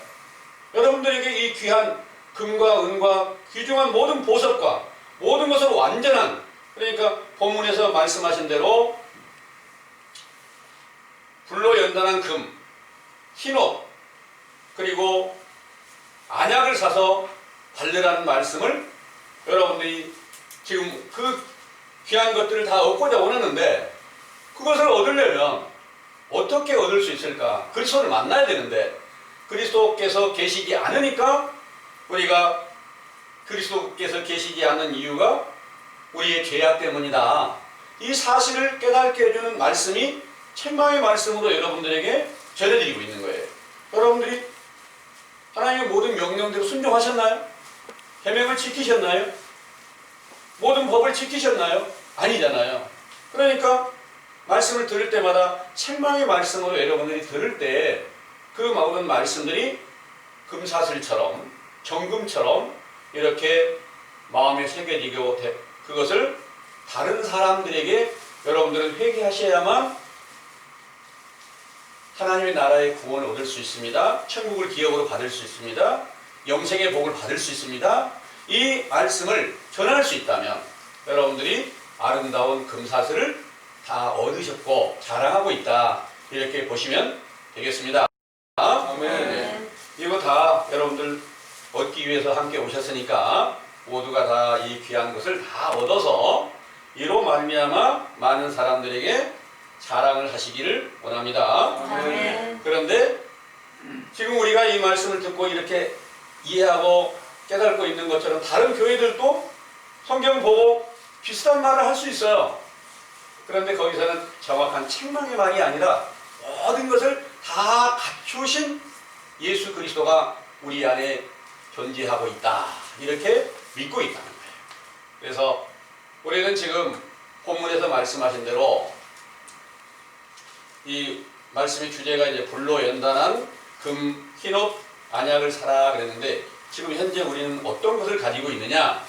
여러분들에게 이 귀한 금과 은과 귀중한 모든 보석과 모든 것을 완전한, 그러니까 본문에서 말씀하신 대로 불로 연단한 금, 흰옷, 그리고 안약을 사서 바르라는 말씀을 여러분들이 지금 그 귀한 것들을 다 얻고자 원하는데, 그것을 얻으려면 어떻게 얻을 수 있을까? 그리스도를 만나야 되는데 그리스도께서 계시지 않으니까, 우리가 그리스도께서 계시지 않는 이유가 우리의 죄악 때문이다. 이 사실을 깨닫게 해주는 말씀이 책망의 말씀으로 여러분들에게 전해드리고 있는 거예요. 여러분들이 하나님의 모든 명령대로 순종하셨나요? 계명을 지키셨나요? 모든 법을 지키셨나요? 아니잖아요. 그러니까 말씀을 들을 때마다 책망의 말씀으로 여러분들이 들을 때 그 모든 말씀들이 금사슬처럼 정금처럼 이렇게 마음에 새겨지고 그것을 다른 사람들에게 여러분들은 회개하셔야만 하나님의 나라의 구원을 얻을 수 있습니다. 천국을 기업으로 받을 수 있습니다. 영생의 복을 받을 수 있습니다. 이 말씀을 전할 수 있다면 여러분들이 아름다운 금사슬을 다 얻으셨고 자랑하고 있다, 이렇게 보시면 되겠습니다. 아멘. 이거 다 여러분들 얻기 위해서 함께 오셨으니까 모두가 다 이 귀한 것을 다 얻어서 이로 말미암아 많은 사람들에게 자랑을 하시기를 원합니다. 아멘. 그런데 지금 우리가 이 말씀을 듣고 이렇게 이해하고 깨닫고 있는 것처럼 다른 교회들도 성경 보고 비슷한 말을 할 수 있어요. 그런데 거기서는 정확한 책망의 말이 아니라 모든 것을 다 갖추신 예수 그리스도가 우리 안에 존재하고 있다, 이렇게 믿고 있다는 거예요. 그래서 우리는 지금 본문에서 말씀하신 대로 이 말씀의 주제가 이제 불로 연단한 금, 흰옷, 안약을 사라 그랬는데, 지금 현재 우리는 어떤 것을 가지고 있느냐?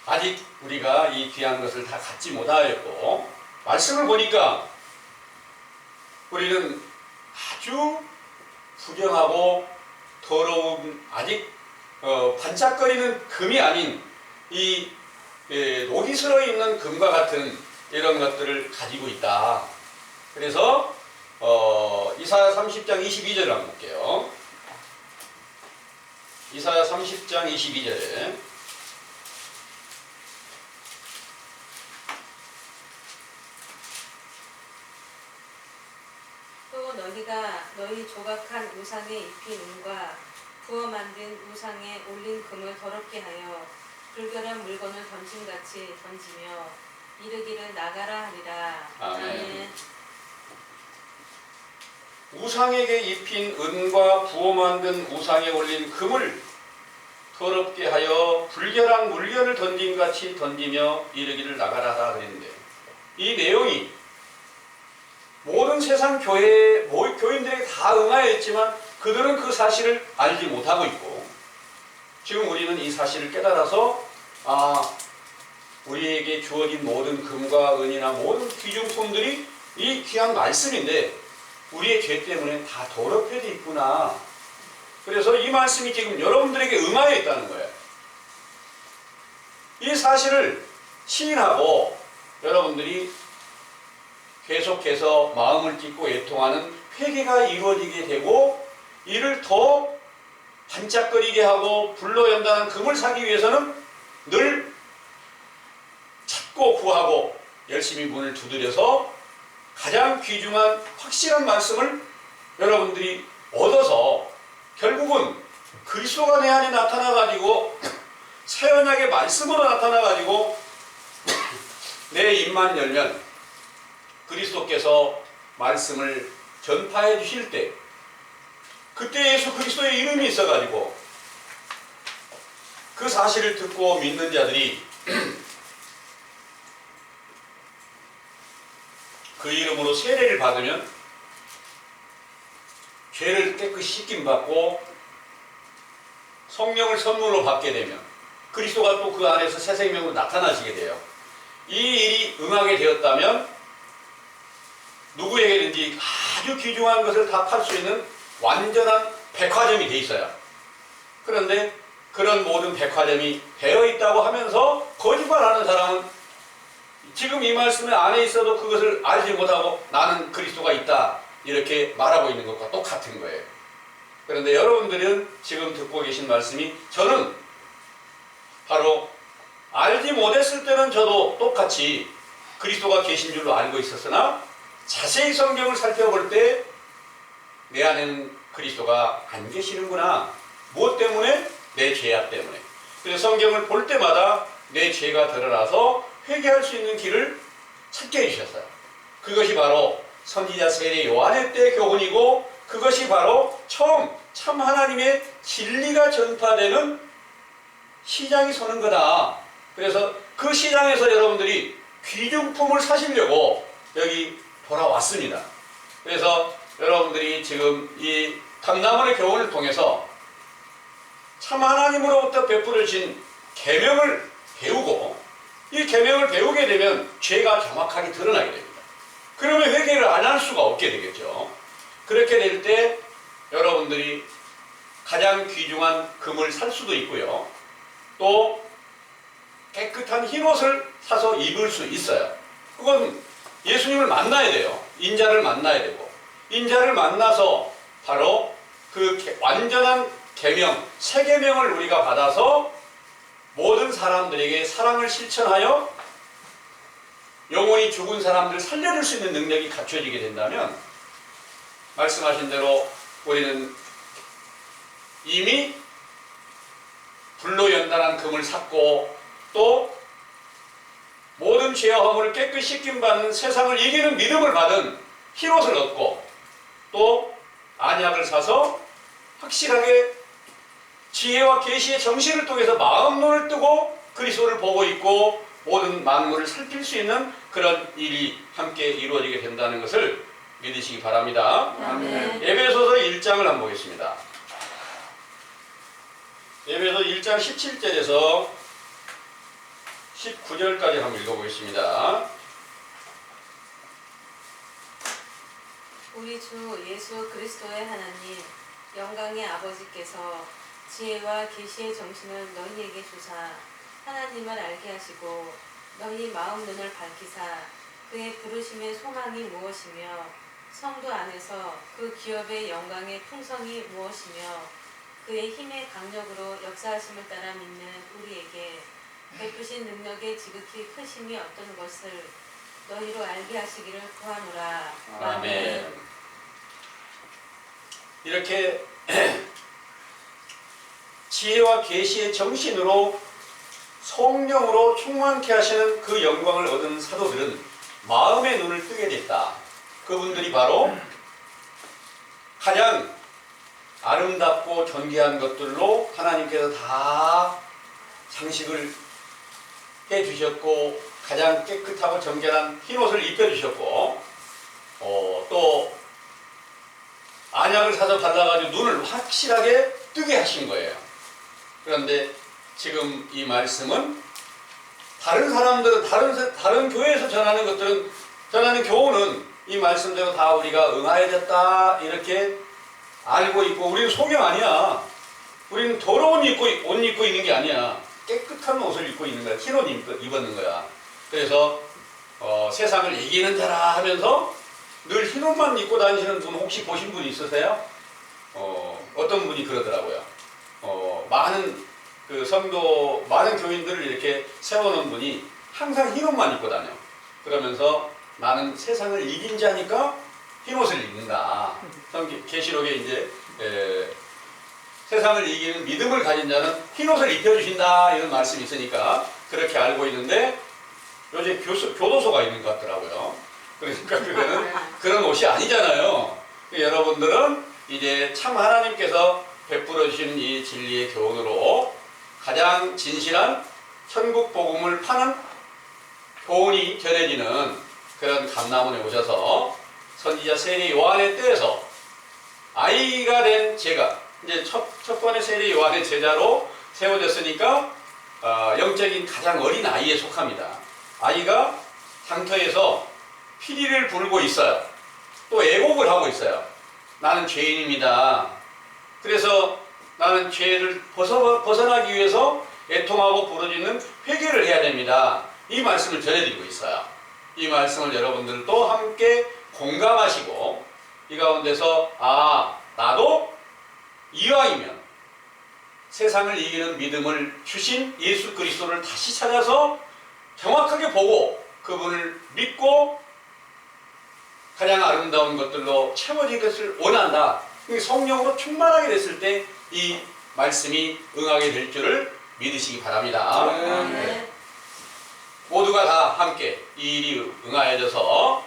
아직 우리가 이 귀한 것을 다 갖지 못하였고, 말씀을 보니까 우리는 아주 부정하고 더러운, 아직 반짝거리는 금이 아닌 이 녹이 슬어 있는 금과 같은 이런 것들을 가지고 있다. 그래서 이사야 30장 22절을 한번 볼게요. 이사야 30장 22절에 또 너희가 너희 조각한 우상에 입힌 은과 부어 만든 우상에 올린 금을 더럽게 하여 불결한 물건을 던짐같이 던지며 이르기를 나가라 하리라. 아멘. 우상에게 입힌 은과 부어 만든 우상에 올린 금을 더럽게 하여 불결한 물건을 던짐같이 던지며 이르기를 나가라 그랬는데, 이 내용이 모든 세상 교인들에게 다 응하였지만 그들은 그 사실을 알지 못하고 있고, 지금 우리는 이 사실을 깨달아서 우리에게 주어진 모든 금과 은이나 모든 귀중품들이 이 귀한 말씀인데 우리의 죄 때문에 다 더럽혀져 있구나. 그래서 이 말씀이 지금 여러분들에게 응하여 있다는 거예요. 이 사실을 시인하고 여러분들이 계속해서 마음을 찢고 애통하는 회개가 이루어지게 되고 이를 더 반짝거리게 하고 불로 연단한 금을 사기 위해서는 늘 찾고 구하고 열심히 문을 두드려서 가장 귀중한 확실한 말씀을 여러분들이 얻어서 결국은 그리스도가 내 안에 나타나가지고 새 언약의 말씀으로 나타나가지고 내 입만 열면 그리스도께서 말씀을 전파해 주실 때 그때 예수 그리스도의 이름이 있어가지고 그 사실을 듣고 믿는 자들이 그 이름으로 세례를 받으면 죄를 깨끗이 씻김 받고 성령을 선물로 받게 되면 그리스도가 또 그 안에서 새 생명으로 나타나시게 돼요. 이 일이 응하게 되었다면 누구에게든지 아주 귀중한 것을 다 팔 수 있는 완전한 백화점이 돼 있어요. 그런데 그런 모든 백화점이 되어 있다고 하면서 거짓말하는 사람은 지금 이 말씀 안에 있어도 그것을 알지 못하고 나는 그리스도가 있다 이렇게 말하고 있는 것과 똑같은 거예요. 그런데 여러분들은 지금 듣고 계신 말씀이 저는 바로 알지 못했을 때는 저도 똑같이 그리스도가 계신 줄로 알고 있었으나 자세히 성경을 살펴볼 때 내 안에는 그리스도가 안 계시는구나. 무엇 때문에? 내 죄악 때문에. 그래서 성경을 볼 때마다 내 죄가 드러나서 회개할 수 있는 길을 찾게 해주셨어요. 그것이 바로 선지자 세례 요한의 때 교훈이고 그것이 바로 처음 참 하나님의 진리가 전파되는 시장이 서는 거다. 그래서 그 시장에서 여러분들이 귀중품을 사시려고 여기 돌아왔습니다. 그래서 여러분들이 지금 이 감람원의 교훈을 통해서 참 하나님으로부터 베풀어진 계명을 배우고 이 계명을 배우게 되면 죄가 정확하게 드러나게 됩니다. 그러면 회개를 안 할 수가 없게 되겠죠. 그렇게 될 때 여러분들이 가장 귀중한 금을 살 수도 있고요. 또 깨끗한 흰옷을 사서 입을 수 있어요. 그건 예수님을 만나야 돼요. 인자를 만나야 되고 인자를 만나서 바로 그 완전한 계명, 새 계명을 우리가 받아서 모든 사람들에게 사랑을 실천하여 영원히 죽은 사람들을 살려줄 수 있는 능력이 갖춰지게 된다면 말씀하신 대로 우리는 이미 불로 연단한 금을 샀고 또 모든 죄와 허물을 깨끗이 씻김받는 세상을 이기는 믿음을 받은 흰옷을 얻고 또 안약을 사서 확실하게 지혜와 계시의 정신을 통해서 마음 눈을 뜨고 그리스도를 보고 있고 모든 만물을 살필 수 있는 그런 일이 함께 이루어지게 된다는 것을 믿으시기 바랍니다. 아멘. 에베소서 1장을 한번 보겠습니다. 에베소 1장 17절에서 19절까지 한번 읽어보겠습니다. 우리 주 예수 그리스도의 하나님 영광의 아버지께서 지혜와 계시의 정신을 너희에게 주사 하나님을 알게 하시고 너희 마음 눈을 밝히사 그의 부르심의 소망이 무엇이며 성도 안에서 그 기업의 영광의 풍성이 무엇이며 그의 힘의 강력으로 역사하심을 따라 믿는 우리에게 베푸신 능력의 지극히 크심이 어떤 것을 너희로 알게 하시기를 구하노라. 아멘. 이렇게 지혜와 계시의 정신으로 성령으로 충만케 하시는 그 영광을 얻은 사도들은 마음의 눈을 뜨게 됐다. 그분들이 바로 가장 아름답고 존귀한 것들로 하나님께서 다 장식을 해주셨고 가장 깨끗하고 정결한 흰옷을 입혀주셨고 또 안약을 사서 발라가지고 눈을 확실하게 뜨게 하신 거예요. 그런데 지금 이 말씀은 다른 사람들은 다른 교회에서 전하는 것들은 전하는 교훈은 이 말씀대로 다 우리가 응해야 됐다 이렇게 알고 있고 우리는 소경 아니야. 우리는 더러운 옷 입고 있는 게 아니야. 깨끗한 옷을 입고 있는 거야. 흰 옷 입었는 거야. 그래서 세상을 이기는 자라 하면서 늘 흰 옷만 입고 다니시는 분 혹시 보신 분 있으세요? 어떤 분이 그러더라고요. 많은 그 성도, 많은 교인들을 이렇게 세워놓은 분이 항상 흰 옷만 입고 다녀. 그러면서 나는 세상을 이긴 자니까 흰 옷을 입는다. 계시록에 이제 세상을 이기는 믿음을 가진 자는 흰 옷을 입혀주신다 이런 말씀이 있으니까 그렇게 알고 있는데 요새 교도소가 있는 것 같더라고요. 그러니까 그거는 그런 옷이 아니잖아요. 여러분들은 이제 참 하나님께서 베풀어 주시는 이 진리의 교훈으로 가장 진실한 천국 복음을 파는 교훈이 전해지는 그런 감람원에 오셔서 선지자 세례 요한의 때에서 아이가 된 제가 이제 첫 번의 세례 요한의 제자로 세워졌으니까 영적인 가장 어린 아이에 속합니다. 아이가 장터에서 피리를 불고 있어요. 또 애곡을 하고 있어요. 나는 죄인입니다. 그래서 나는 죄를 벗어나기 위해서 애통하고 부르짖는 회개를 해야 됩니다. 이 말씀을 전해드리고 있어요. 이 말씀을 여러분들도 함께 공감하시고 이 가운데서 나도 이왕이면 세상을 이기는 믿음을 주신 예수 그리스도를 다시 찾아서 정확하게 보고 그분을 믿고 가장 아름다운 것들로 채워질 것을 원한다. 성령으로 충만하게 됐을 때 이 말씀이 응하게 될 줄을 믿으시기 바랍니다. 네. 모두가 다 함께 이 일이 응하여져서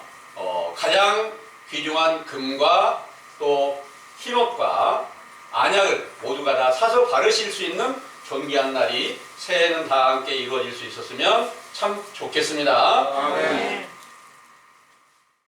가장 귀중한 금과 또 흰옷과 안약을 모두가 다 사서 바르실 수 있는 존귀한 날이 새해는 다 함께 이루어질 수 있었으면 참 좋겠습니다. 아멘. 네.